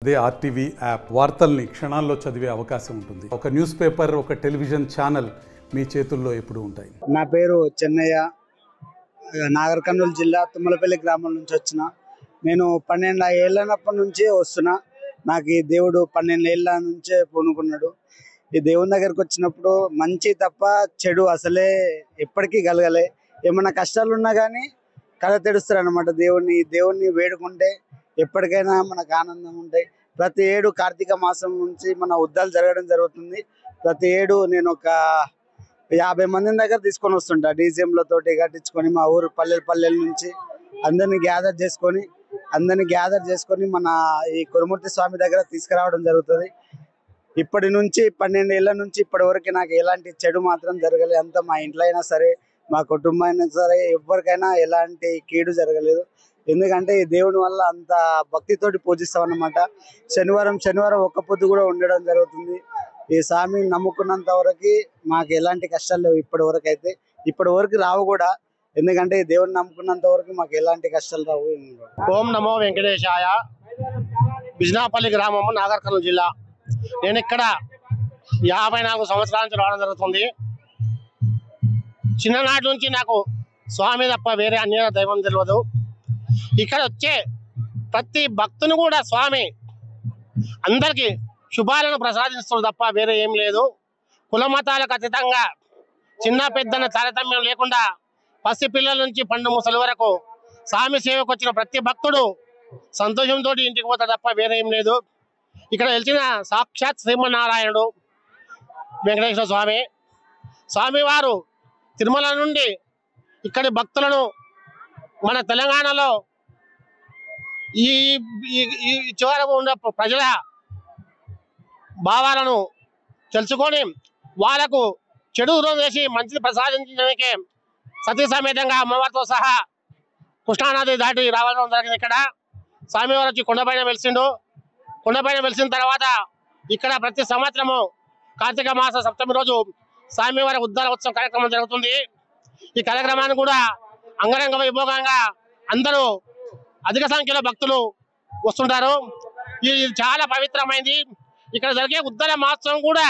అదే RTV app వార్తల్ని క్షణాల్లో చదివే అవకాశం ఉంటుంది. ఒక న్యూస్ పేపర్, ఒక టెలివిజన్ ఛానల్ మీ చేతుల్లో ఎప్పుడూ ఉంటాయి. నా పేరు చెన్నయ్య, నాగర్ కర్నూలు జిల్లా తుమ్మలపల్లి గ్రామం నుంచి వచ్చిన. నేను 12 ఏళ్ళనప్పటి నుంచి వస్తున్నా. నాకు ఈ దేవుడు 12 ఏళ్ళ నుంచే పూనుకున్నాడు. ఈ దేవుని దగ్గరికి వచ్చినప్పుడు మంచి తప్ప చెడు అసలే ఎప్పటికీ కలగలే. ఏమన్నా కష్టాలు ఉన్నా కానీ కళ తెడుస్తారు అనమాట. దేవుణ్ణి వేడుకుంటే ఎప్పటికైనా మనకు ఆనందం ఉంటాయి. ప్రతి ఏడు కార్తీక మాసం నుంచి మన ఉద్దాలు జరగడం జరుగుతుంది. ప్రతి ఏడు నేను ఒక 50 మందిని దగ్గర తీసుకొని వస్తుంటా. డీజీఎంలతోటి కట్టించుకొని మా ఊరు పల్లెల నుంచి అందరినీ గ్యాదర్ చేసుకొని మన ఈ కురుమూర్తి స్వామి దగ్గర తీసుకురావడం జరుగుతుంది. ఇప్పటి నుంచి 12 ఏళ్ళ నుంచి ఇప్పటి వరకు నాకు ఎలాంటి చెడు మాత్రం జరగలేదు. అంతా మా ఇంట్లో అయినా సరే, మా కుటుంబం అయినా సరే, ఎవరికైనా ఎలాంటి కీడు జరగలేదు. ఎందుకంటే ఈ దేవుని వల్ల అంత భక్తితోటి పూజిస్తాం అన్నమాట. శనివారం ఒక్క పొద్దు కూడా ఉండడం జరుగుతుంది. ఈ స్వామిని నమ్ముకున్నంత వరకు మాకు ఎలాంటి కష్టాలు లేవు ఇప్పటి వరకు రావు కూడా. ఎందుకంటే ఈ దేవుని నమ్ముకున్నంత వరకు మాకు ఎలాంటి కష్టాలు రావు. ఓం నమో వెంకటేశాయ. బిజ్నాపల్లి గ్రామము, నాగర్ కర్నూలు జిల్లా. నేను ఇక్కడ 54 సంవత్సరాల నుంచి రావడం జరుగుతుంది. చిన్ననాటి నుంచి నాకు స్వామి తప్ప వేరే అన్య దైవం తెలియదు. ఇక్కడ వచ్చే ప్రతి భక్తుని కూడా స్వామి అందరికీ శుభాలను ప్రసాదిస్తుంది తప్ప వేరే ఏం లేదు. కుల మతాలకు అతీతంగా చిన్న పెద్దన తారతమ్యం లేకుండా పసి పిల్లల నుంచి పండు ముసలి వరకు స్వామి సేవకు వచ్చిన ప్రతి భక్తుడు సంతోషంతో ఇంటికి పోతాడు తప్ప వేరే ఏం లేదు. ఇక్కడ వెలిసిన సాక్షాత్ శ్రీమన్నారాయణుడు వెంకటేశ్వర స్వామి వారు తిరుమల నుండి ఇక్కడి భక్తులను మన తెలంగాణలో ఈ చివరకు ఉన్న ప్రజల భావాలను తెలుసుకొని వాళ్ళకు చెడు దూరం చేసి మంచిని ప్రసాదించడానికి సతీ సమేతంగా అమ్మవారితో సహా కృష్ణానది దాటి రావడం జరిగింది. ఇక్కడ స్వామివారు వచ్చి కొండపైన వెలిసిన తర్వాత ఇక్కడ ప్రతి సంవత్సరము కార్తీక మాస సప్తమి రోజు స్వామివారి ఉద్దార ఉత్సవం కార్యక్రమం జరుగుతుంది. ఈ కార్యక్రమాన్ని కూడా అంగరంగ వైభోగంగా అందరూ అధిక సంఖ్యలో భక్తులు వస్తుంటారు. ఇది చాలా పవిత్రమైంది. ఇక్కడ జరిగే ఉద్దార మహోత్సవం కూడా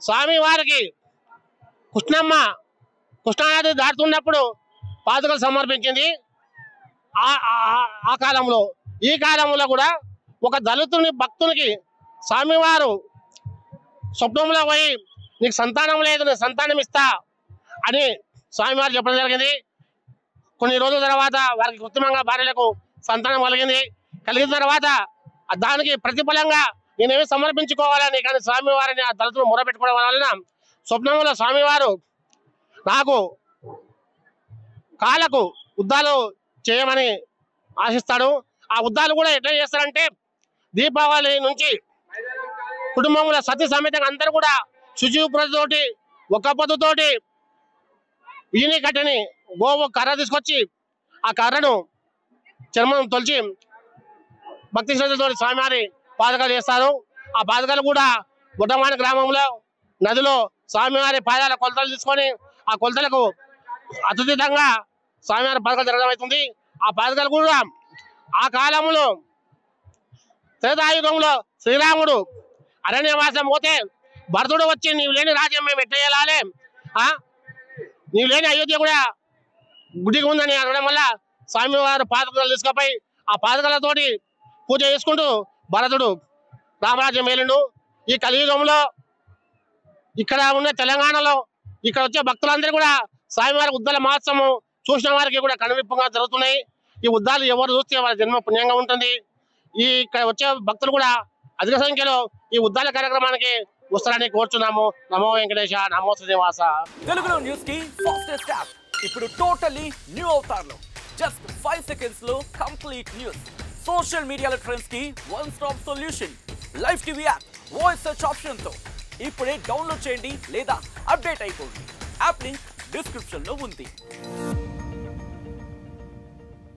స్వామివారికి కృష్ణానది దాటుతున్నప్పుడు పాదుకలు సమర్పించింది. ఆ కాలంలో ఈ కాలంలో కూడా ఒక దళితుని భక్తునికి స్వామివారు స్వప్నంలో పోయి నీకు సంతానం లేదు, నేను సంతానం ఇస్తా అని స్వామివారు చెప్పడం జరిగింది. కొన్ని రోజుల తర్వాత వారికి కృత్రిమంగా భార్యలకు సంతానం కలిగిన తర్వాత దానికి ప్రతిఫలంగా నేనేమి సమర్పించుకోవాలని కానీ స్వామివారిని ఆ దళితులు మొరపెట్టుకోవడం వలన స్వప్నంలో స్వామివారు నాకు కాళ్ళకు ఉద్దాలు చేయమని ఆశిస్తాడు. ఆ ఉద్దాలు కూడా ఎట్లా చేస్తారంటే దీపావళి నుంచి కుటుంబంలో సతీ సమేతంగా అందరూ కూడా శుచిప్రతతోటి ఒక్క పొద్దుతోటి వీని కట్టని గోవు కర్ర తీసుకొచ్చి ఆ కర్రను చర్మం తొలిచి భక్తి శ్రద్ధతో స్వామివారి పాదకాలు చేస్తారు. ఆ పాదకాలు కూడా గుట్టమాని గ్రామంలో నదిలో స్వామివారి పాదాల కొలతలు తీసుకొని ఆ కొలతలకు అత్యధికంగా స్వామివారి పాదకాలు జరగడం అవుతుంది. ఆ పాదకాలు కూడా ఆ కాలంలో త్రేతాయుగంలో శ్రీరాముడు అరణ్యవాసం పోతే భరతుడు వచ్చి నీవు లేని రాజ్యం మేము ఎట్లా చేయాలి, నీవు లేని అయోధ్య కూడా గుడికి ఉందని అనడం వల్ల స్వామివారు పాదకాలు తీసుకుపోయి ఆ పాదకాలతోటి పూజ చేసుకుంటూ భరతుడు రామరాజ్యం మేలుండు. ఈ కలియుగంలో ఇక్కడ ఉన్న తెలంగాణలో ఇక్కడ వచ్చే భక్తులందరూ కూడా స్వామివారి ఉద్దాల మహోత్సవం చూసిన వారికి కూడా కనువిప్పుగా జరుగుతున్నాయి. ఈ ఉద్దాలు ఎవరు చూస్తే వారి జన్మ పుణ్యంగా ఉంటుంది. ఇక్కడ వచ్చే భక్తులు కూడా అధిక సంఖ్యలో ఈ ఉద్దాల కార్యక్రమానికి వస్తారని కోరుచున్నాము. నమో వెంకటేశ, నమో శ్రీనివాస. తెలుగులో న్యూస్ కి ఫాస్టెస్ట్ యాప్ ఇప్పుడు టోటల్లీ న్యూ అవతార్లో జస్ట్ 5 seconds లో కంప్లీట్ న్యూస్. సోషల్ మీడియాలో ట్రెండ్స్ కి one stop solution. Live TV app voice search option తో ఇప్పుడే డౌన్లోడ్ చేయండి లేదా అప్డేట్ అయిపోండి. యాప్ లింక్ డిస్క్రిప్షన్ లో ఉంది.